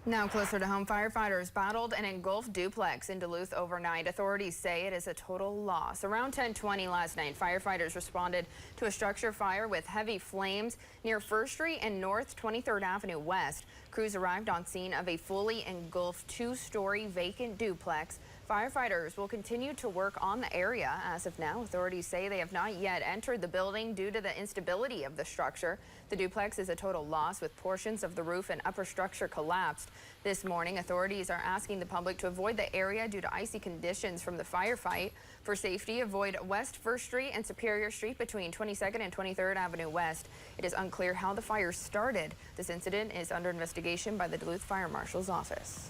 Now closer to home, firefighters battled an engulfed duplex in Duluth overnight. Authorities say it is a total loss. Around 10:20 last night, firefighters responded to a structure fire with heavy flames near First Street and North 23rd Avenue West. Crews arrived on scene of a fully engulfed two-story vacant duplex. Firefighters will continue to work on the area. As of now, authorities say they have not yet entered the building due to the instability of the structure. The duplex is a total loss with portions of the roof and upper structure collapsed. This morning, authorities are asking the public to avoid the area due to icy conditions from the firefight. For safety, avoid West 1st Street and Superior Street between 22nd and 23rd Avenue West. It is unclear how the fire started. This incident is under investigation by the Duluth Fire Marshal's office.